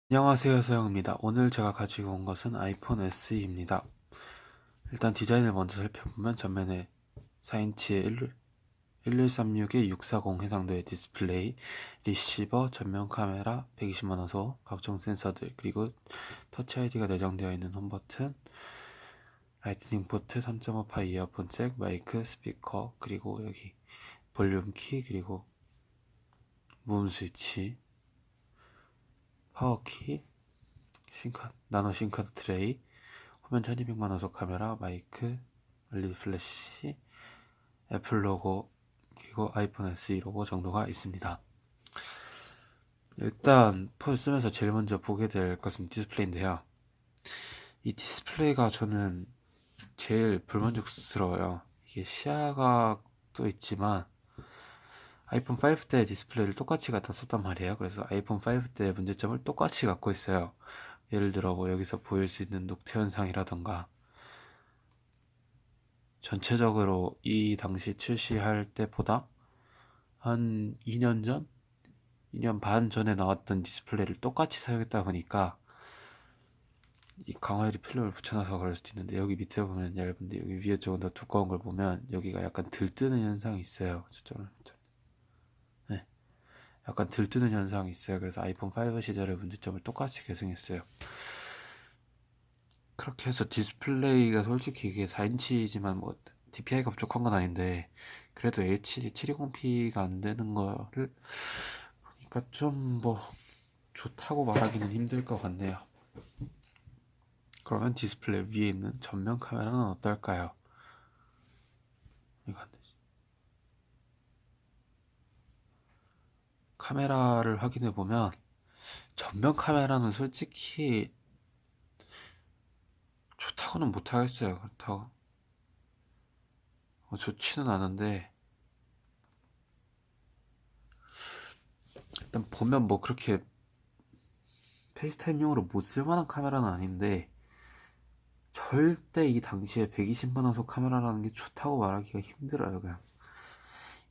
안녕하세요, 서영입니다. 오늘 제가 가지고 온 것은 아이폰 SE입니다. 일단 디자인을 먼저 살펴보면 전면에 4인치의 1136의 640 해상도의 디스플레이, 리시버, 전면 카메라, 120만 화소, 각종 센서들, 그리고 터치 아이디가 내장되어 있는 홈 버튼, 라이트닝 포트, 3.5파 이어폰 잭, 마이크, 스피커, 그리고 여기 볼륨 키, 그리고 무음 스위치, 파워 키, 나노 심카드 트레이, 화면 1200만 화소 카메라, 마이크, LED 플래시, 애플 로고, 그리고 아이폰 SE 로고 정도가 있습니다. 일단 폰을 쓰면서 제일 먼저 보게 될 것은 디스플레이인데요. 이 디스플레이가 저는 제일 불만족스러워요. 이게 시야각도 있지만 아이폰 5 때 디스플레이를 똑같이 갖다 썼단 말이에요. 그래서 아이폰 5 때 문제점을 똑같이 갖고 있어요. 예를 들어 뭐 여기서 보일 수 있는 녹태 현상이라던가, 전체적으로 이 당시 출시할 때보다 한 2년 전? 2년 반 전에 나왔던 디스플레이를 똑같이 사용했다 보니까 이 강화유리 필름을 붙여놔서 그럴 수도 있는데, 여기 밑에 보면 얇은데 여기 위에 조금 더 두꺼운 걸 보면 여기가 약간 들뜨는 현상이 있어요. 네, 약간 들뜨는 현상이 있어요. 그래서 아이폰 5 시절의 문제점을 똑같이 계승했어요. 그렇게 해서 디스플레이가 솔직히 이게 4인치지만 뭐 DPI가 부족한 건 아닌데, 그래도 HD 720p가 안 되는 거를 보니까 좀 뭐 좋다고 말하기는 힘들 것 같네요. 그러면 디스플레이 위에 있는 전면 카메라는 어떨까요? 이거 안 되지. 카메라를 확인해 보면 전면 카메라는 솔직히 좋다고는 못하겠어요. 그렇다고 좋지는 않은데, 일단 보면 뭐 그렇게 페이스타임용으로 못 쓸만한 카메라는 아닌데, 절대 이 당시에 120만 화소 카메라라는 게 좋다고 말하기가 힘들어요. 그냥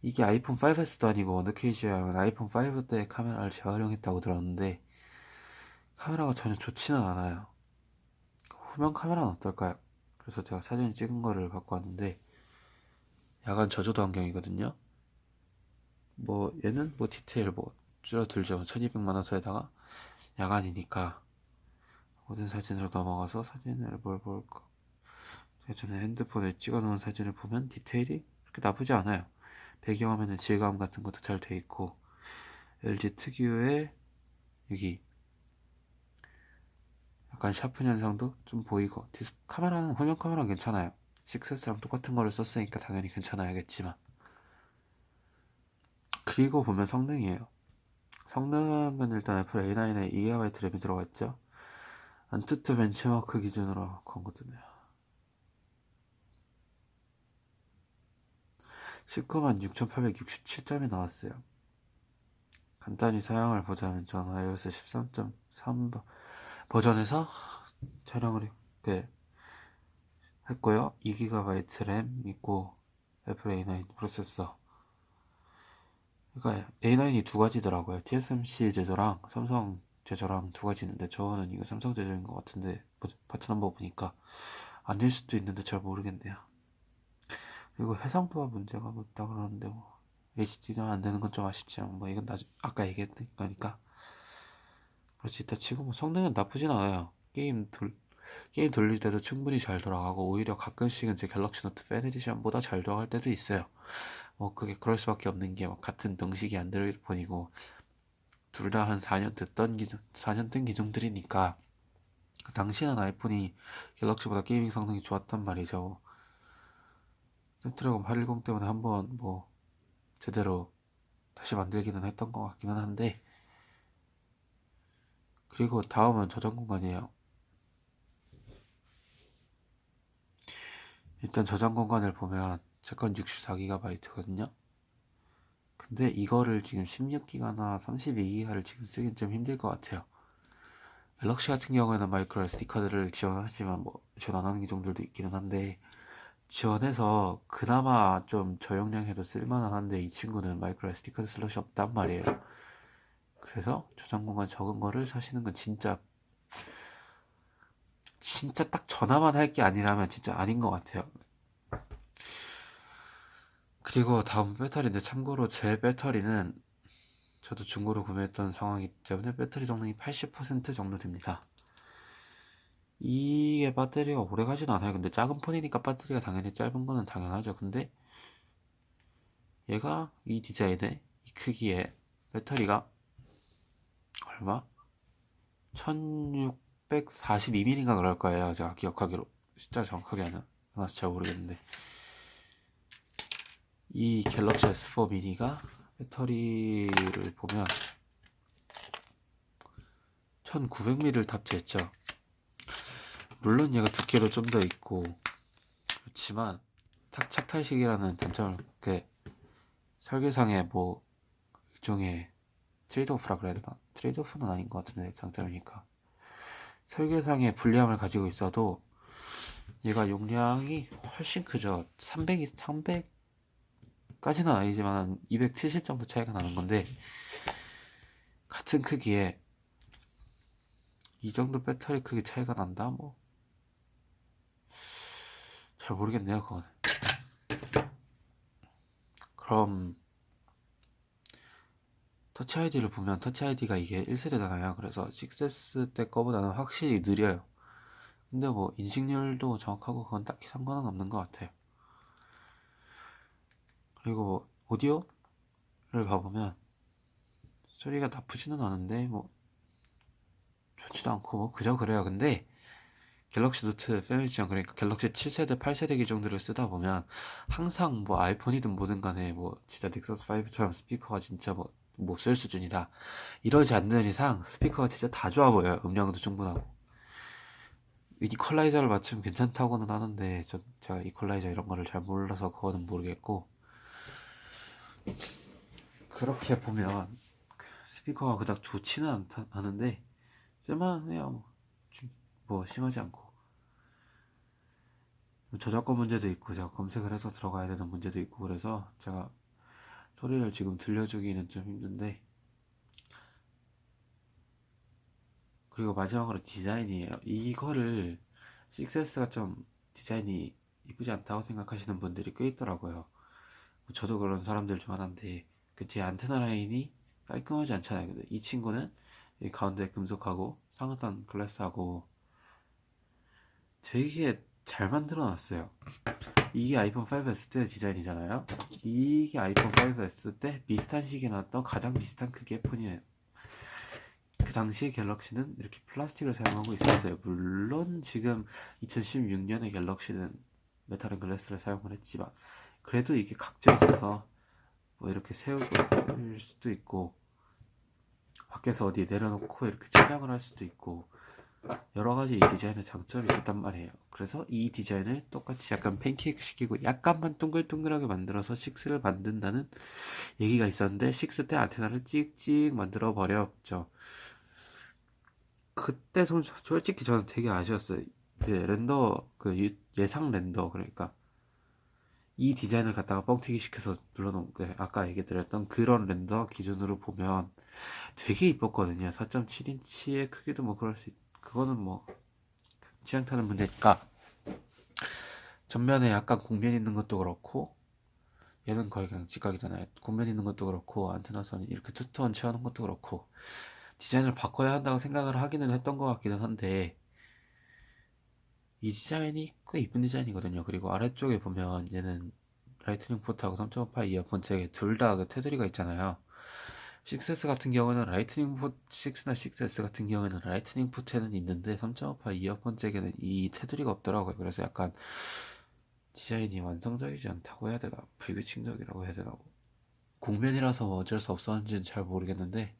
이게 아이폰 5S도 아니고 어느 케이지야 아이폰 5 때 카메라를 재활용했다고 들었는데 카메라가 전혀 좋지는 않아요. 후면 카메라는 어떨까요? 그래서 제가 사진 찍은 거를 갖고 왔는데, 야간 저조도 환경이거든요. 뭐 얘는 뭐 디테일 뭐 줄어들죠. 1200만 화소에다가 야간이니까 모든 사진으로 넘어가서 사진을 뭘 볼까? 제가 전에 핸드폰에 찍어놓은 사진을 보면 디테일이 그렇게 나쁘지 않아요. 배경화면의 질감 같은 것도 잘 돼 있고, LG 특유의 여기 약간 샤픈 현상도 좀 보이고, 카메라는 후면 카메라는 괜찮아요. 6S랑 똑같은 거를 썼으니까 당연히 괜찮아야겠지만. 그리고 보면 성능이에요. 성능은 일단 애플 A9에 2GB 램이 들어가 있죠. 안투투 벤치마크 기준으로 거거든요. 19만 6,867점이 나왔어요. 간단히 사양을 보자면 전 iOS 13.3 버전에서 촬영을 했고요. 2GB 램 있고 애플 A9 프로세서. 그러니까 A9이 두 가지더라고요. TSMC 제조랑 삼성 제조랑 두 가지 있는데, 저는 이거 삼성 제조인 것 같은데 파트 넘버 보니까 아닐 수도 있는데 잘 모르겠네요. 그리고 해상도와 문제가 뭐 있다 그러는데, 뭐 HD가 안 되는 건 좀 아쉽지만 뭐 이건 아까 얘기했던 거니까 그렇지. 이따 치고 뭐 성능은 나쁘진 않아요. 게임 돌릴 때도 충분히 잘 돌아가고, 오히려 가끔씩은 제 갤럭시 노트 팬 에디션보다 잘 돌아갈 때도 있어요. 뭐 그게 그럴 수밖에 없는 게, 뭐 같은 등식이 안드로이드폰이고 둘 다 한 4년 됐던 기종, 4년 된 기종들이니까. 그 당시에는 아이폰이 갤럭시보다 게이밍 성능이 좋았단 말이죠. 스냅드래곤 810 때문에 한번 뭐 제대로 다시 만들기는 했던 것 같기는 한데. 그리고 다음은 저장 공간이에요. 일단 저장 공간을 보면 제 건 64GB거든요. 근데 이거를 지금 16기가나 32기가를 지금 쓰긴 좀 힘들 것 같아요. 갤럭시 같은 경우에는 마이크로 SD 카드를 지원하지만 뭐 지원 안 하는 기종들도 있기는 한데, 지원해서 그나마 좀 저용량에도 쓸만한 한데 이 친구는 마이크로 SD 카드 슬롯이 없단 말이에요. 그래서 저장 공간 적은 거를 사시는 건 진짜 딱 전화만 할 게 아니라면 진짜 아닌 것 같아요. 그리고 다음 배터리인데 참고로 제 배터리는 저도 중고로 구매했던 상황이기 때문에 배터리 성능이 80% 정도 됩니다. 이게 배터리가 오래 가진 않아요. 근데 작은 폰이니까 배터리가 당연히 짧은 거는 당연하죠. 근데 얘가 이 디자인에 이 크기에 배터리가 얼마? 1642mAh인가 그럴 거예요. 제가 기억하기로. 숫자 정확하게 안 나서 잘 모르겠는데. 이 갤럭시 S4 미니가 배터리를 보면 1900mAh를 탑재했죠. 물론 얘가 두께도 좀 더 있고 그렇지만 착탈식이라는 단점을 설계상에 뭐 일종의 트레이드오프라 그래야 되나? 트레이드오프는 아닌 것 같은데 장점이니까 설계상의 불리함을 가지고 있어도 얘가 용량이 훨씬 크죠. 300까지는 아니지만 270 정도 차이가 나는 건데 같은 크기에 이 정도 배터리 크기 차이가 난다? 뭐 잘 모르겠네요 그건. 그럼 터치 아이디를 보면 터치 아이디가 이게 1세대잖아요. 그래서 6S 때 거보다는 확실히 느려요. 근데 뭐 인식률도 정확하고 그건 딱히 상관은 없는 것 같아요. 그리고 뭐 오디오를 봐보면 소리가 나쁘지는 않은데 뭐 좋지도 않고 뭐 그저 그래요. 근데 갤럭시 노트 패밀리션 그러니까 갤럭시 7세대, 8세대 기종들을 쓰다 보면 항상 뭐 아이폰이든 뭐든 간에 뭐 진짜 넥서스 5처럼 스피커가 진짜 뭐 못 쓸 수준이다. 이러지 않는 이상 스피커가 진짜 다 좋아 보여요. 음량도 충분하고. 이퀄라이저를 맞추면 괜찮다고는 하는데 제가 이퀄라이저 이런 거를 잘 몰라서 그거는 모르겠고 그렇게 보면 스피커가 그닥 좋지는 않은데 쓸만해요. 뭐 심하지 않고 저작권 문제도 있고 제가 검색을 해서 들어가야 되는 문제도 있고 그래서 제가 소리를 지금 들려주기는 좀 힘든데 그리고 마지막으로 디자인이에요. 이거를 6S가 좀 디자인이 이쁘지 않다고 생각하시는 분들이 꽤 있더라고요. 저도 그런 사람들 중 하나인데 그 뒤에 안테나 라인이 깔끔하지 않잖아요. 근데 이 친구는 이 가운데 금속하고 상하단 글라스하고 되게 잘 만들어 놨어요. 이게 아이폰 5S 때 디자인이잖아요. 이게 아이폰 5S 때 비슷한 시기에 나왔던 가장 비슷한 크기의 폰이에요. 그 당시에 갤럭시는 이렇게 플라스틱을 사용하고 있었어요. 물론 지금 2016년에 갤럭시는 메탈 글래스를 사용을 했지만 그래도 이게 각져 있어서 뭐 이렇게 세우고 쓸 수도 있고 밖에서 어디 내려놓고 이렇게 촬영을 할 수도 있고 여러 가지 이 디자인의 장점이 있단 말이에요. 그래서 이 디자인을 똑같이 약간 팬케이크 시키고 약간만 동글동글하게 만들어서 6를 만든다는 얘기가 있었는데 6 때 안테나를 찍찍 만들어 버렸죠. 그때 솔직히 저는 되게 아쉬웠어요. 예상 렌더 그러니까 이 디자인을 갖다가 뻥튀기 시켜서 눌러놓은 아까 얘기 드렸던 그런 렌더 기준으로 보면 되게 이뻤거든요. 4.7인치의 크기도 뭐 그거는 뭐 취향 타는 문제니까 전면에 약간 곡면 있는 것도 그렇고 얘는 거의 그냥 직각이잖아요. 곡면 있는 것도 그렇고 안테나 선이 이렇게 투톤 채우는 것도 그렇고 디자인을 바꿔야 한다고 생각을 하기는 했던 것 같기는 한데 이 디자인이 꽤 이쁜 디자인이거든요. 그리고 아래쪽에 보면 얘는 라이트닝 포트하고 3.5파 이어폰 잭에 둘 다 그 테두리가 있잖아요. 6S 같은 경우는 라이트닝 포트, 6나 6S 같은 경우에는 라이트닝 포트에는 있는데 3.5파 이어폰 잭에는 이 테두리가 없더라고요. 그래서 약간 디자인이 완성적이지 않다고 해야 되나? 불규칙적이라고 해야 되나? 곡면이라서 어쩔 수 없었는지는 잘 모르겠는데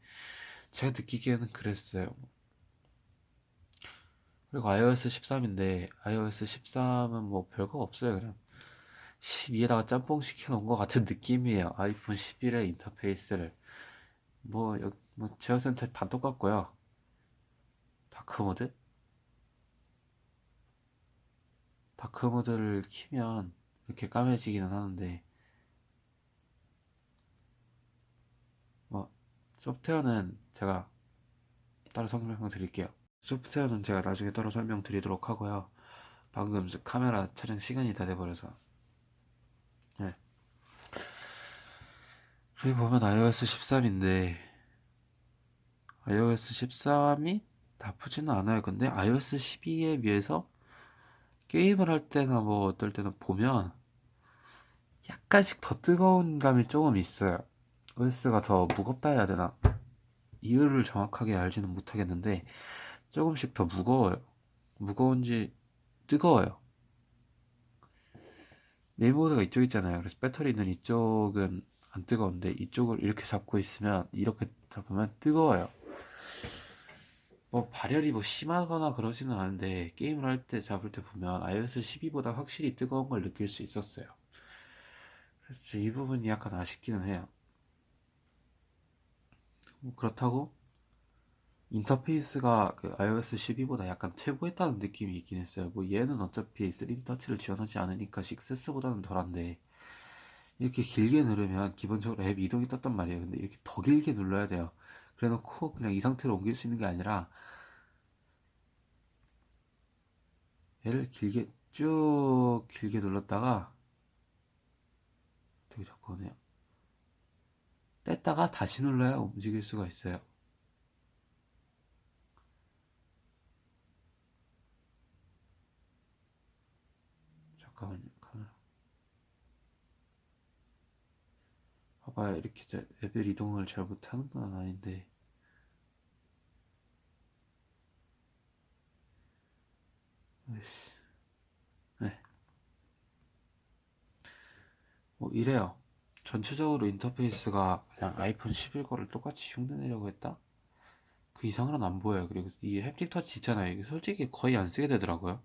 제가 느끼기에는 그랬어요. 그리고 iOS 13인데 iOS 13은 뭐 별거 없어요. 그냥 12에다가 짬뽕 시켜놓은 것 같은 느낌이에요. 아이폰 11의 인터페이스를 뭐 제어 센터 다 똑같고요. 다크 모드? 다크 모드를 키면 이렇게 까매지기는 하는데 뭐 소프트웨어는 제가 따로 설명드릴게요. 소프트웨어는 제가 나중에 따로 설명드리도록 하고요. 방금 카메라 촬영 시간이 다 돼버려서. 네. 여기 보면 iOS 13인데 iOS 13이 나쁘지는 않아요. 근데 iOS 12에 비해서 게임을 할 때나 뭐 어떨 때는 보면 약간씩 더 뜨거운 감이 조금 있어요. OS가 더 무겁다 해야 되나? 이유를 정확하게 알지는 못하겠는데 조금씩 더 무거워요. 무거운지 뜨거워요. 메인보드가 이쪽 있잖아요. 그래서 배터리 있는 이쪽은 안 뜨거운데 이쪽을 이렇게 잡고 있으면 이렇게 잡으면 뜨거워요. 뭐 발열이 뭐 심하거나 그러지는 않은데 게임을 할 때 잡을 때 보면 iOS 12보다 확실히 뜨거운 걸 느낄 수 있었어요. 그래서 이 부분이 약간 아쉽기는 해요. 그렇다고 인터페이스가 그 iOS 12보다 약간 퇴보했다는 느낌이 있긴 했어요. 뭐 얘는 어차피 3D 터치를 지원하지 않으니까 6S보다는 덜한데 이렇게 길게 누르면 기본적으로 앱 이동이 떴단 말이에요. 근데 이렇게 더 길게 눌러야 돼요. 그래 놓고 그냥 이 상태로 옮길 수 있는 게 아니라 얘를 길게 눌렀다가 되게 자꾸 오네요. 뗐다가 다시 눌러야 움직일 수가 있어요. 잠깐만요. 카메라. 봐봐요. 이렇게 앱을 이동을 잘 못하는 건 아닌데 네. 뭐 이래요. 전체적으로 인터페이스가 그냥 아이폰 11 거를 똑같이 흉내내려고 했다? 그 이상은 안 보여요. 그리고 이 햅틱 터치 있잖아요. 이게 솔직히 거의 안 쓰게 되더라고요.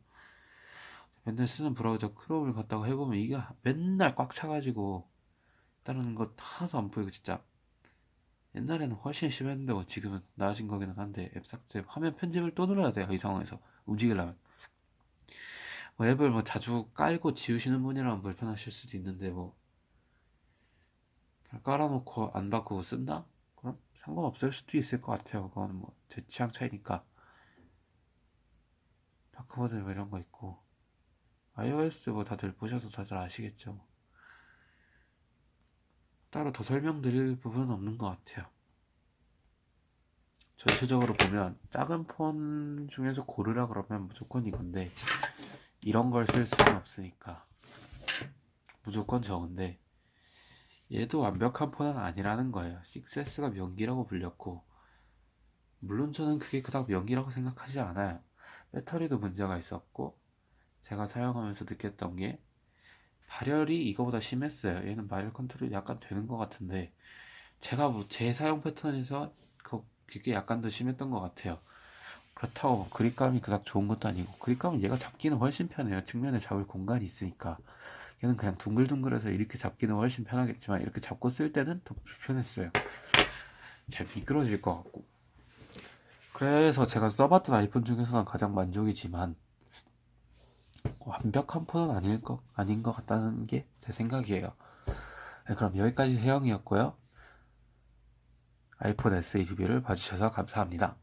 맨날 쓰는 브라우저 크롬을 갖다가 해보면 이게 맨날 꽉 차가지고 다른 거 하나도 안 보이고 진짜 옛날에는 훨씬 심했는데 뭐 지금은 나아진 거기는 한데 앱 삭제 화면 편집을 또 눌러야 돼요. 이 상황에서 움직이려면 뭐 앱을 뭐 자주 깔고 지우시는 분이라면 불편하실 수도 있는데 뭐 그냥 깔아놓고 안 바꾸고 쓴다? 그럼 상관없을 수도 있을 것 같아요. 그거는 뭐 제 취향 차이니까. 다크보드 뭐 이런 거 있고 iOS 뭐 다들 보셔서 다들 아시겠죠. 따로 더 설명드릴 부분은 없는 것 같아요. 전체적으로 보면 작은 폰 중에서 고르라 그러면 무조건 이건데 이런 걸 쓸 수는 없으니까 무조건 저건데 얘도 완벽한 폰은 아니라는 거예요. 6S가 명기라고 불렸고 물론 저는 그게 그닥 명기라고 생각하지 않아요. 배터리도 문제가 있었고 제가 사용하면서 느꼈던 게 발열이 이거보다 심했어요. 얘는 발열 컨트롤이 약간 되는 것 같은데 제가 뭐 제 사용 패턴에서 그게 약간 더 심했던 것 같아요. 그렇다고 뭐 그립감이 그닥 좋은 것도 아니고 그립감은 얘가 잡기는 훨씬 편해요. 측면에 잡을 공간이 있으니까 얘는 그냥 둥글둥글해서 이렇게 잡기는 훨씬 편하겠지만 이렇게 잡고 쓸 때는 더 불편했어요. 잘 미끄러질 것 같고 그래서 제가 써봤던 아이폰 중에서는 가장 만족이지만 완벽한 폰은 아닌 것 같다는 게 제 생각이에요. 네, 그럼 여기까지 세영이었고요. 아이폰 SE 리뷰를 봐주셔서 감사합니다.